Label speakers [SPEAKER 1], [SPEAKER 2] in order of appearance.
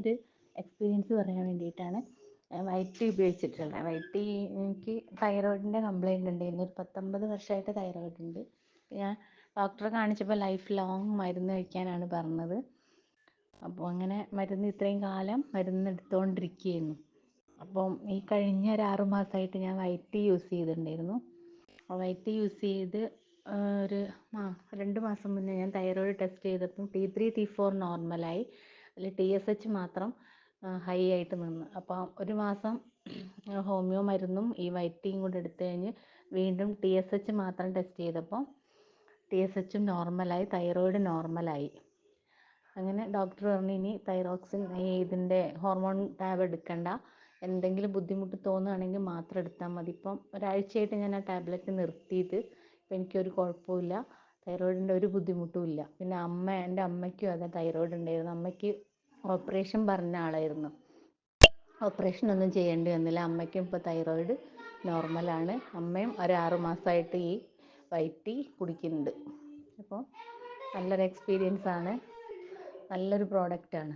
[SPEAKER 1] ഒരു എക്സ്പീരിയൻസ് പറയാൻ വേണ്ടിയിട്ടാണ് വൈറ്റ് ടീ ഉപയോഗിച്ചിട്ടുള്ളത്. വൈറ്റ് ടീ എനിക്ക് തൈറോയിഡിൻ്റെ കംപ്ലയിൻ്റ് ഉണ്ടായിരുന്നു. ഒരു 19 വർഷമായിട്ട് തൈറോയിഡ് ഉണ്ട്. ഞാൻ ഡോക്ടറെ കാണിച്ചപ്പോൾ ലൈഫ് ലോങ് മരുന്ന് കഴിക്കാനാണ് പറഞ്ഞത്. അപ്പോൾ അങ്ങനെ മരുന്ന് ഇത്രയും കാലം മരുന്ന് എടുത്തുകൊണ്ടിരിക്കുകയായിരുന്നു. അപ്പം ഈ കഴിഞ്ഞ ഒരു 6 മാസമായിട്ട് ഞാൻ വൈറ്റ് ടീ യൂസ് ചെയ്തിട്ടുണ്ടായിരുന്നു. വൈറ്റ് ടീ യൂസ് ചെയ്ത് ഒരു 2 മാസം മുന്നേ ഞാൻ തൈറോയിഡ് ടെസ്റ്റ് ചെയ്തപ്പം T3 T4 നോർമലായി, അതിൽ TSH മാത്രം ഹൈ ആയിട്ട് നിന്ന്. അപ്പോൾ ഒരു മാസം ഹോമിയോ മരുന്നും ഈ വൈറ്റ് ടീയും കൂടെ എടുത്തു കഴിഞ്ഞ് വീണ്ടും TSH മാത്രം ടെസ്റ്റ് ചെയ്തപ്പോൾ TSHും നോർമലായി, തൈറോയിഡ് നോർമലായി. അങ്ങനെ ഡോക്ടർ പറഞ്ഞു ഇനി തൈറോക്സിൻ ഇതിൻ്റെ ഹോർമോൺ ടാബ് എടുക്കണ്ട, എന്തെങ്കിലും ബുദ്ധിമുട്ട് തോന്നുകയാണെങ്കിൽ മാത്രം എടുത്താൽ മതി. ഇപ്പം ഒരാഴ്ചയായിട്ട് ഞാൻ ആ ടാബ്ലറ്റ് നിർത്തിയിട്ട് ഇപ്പം എനിക്കൊരു കുഴപ്പമില്ല, തൈറോയിഡിൻ്റെ ഒരു ബുദ്ധിമുട്ടും ഇല്ല. പിന്നെ എൻ്റെ അമ്മയ്ക്കും അതെ തൈറോയിഡ് ഉണ്ടായിരുന്നു. അമ്മയ്ക്ക് ഓപ്പറേഷൻ പറഞ്ഞ ആളായിരുന്നു, ഓപ്പറേഷനൊന്നും ചെയ്യേണ്ടി വന്നില്ല. അമ്മയ്ക്കും ഇപ്പോൾ തൈറോയിഡ് നോർമലാണ്. അമ്മയും ഒരു 6 മാസമായിട്ട് ഈ വൈറ്റ് ടീ കുടിക്കുന്നുണ്ട്. അപ്പോൾ നല്ലൊരു എക്സ്പീരിയൻസ് ആണ്, നല്ലൊരു പ്രോഡക്റ്റാണ്.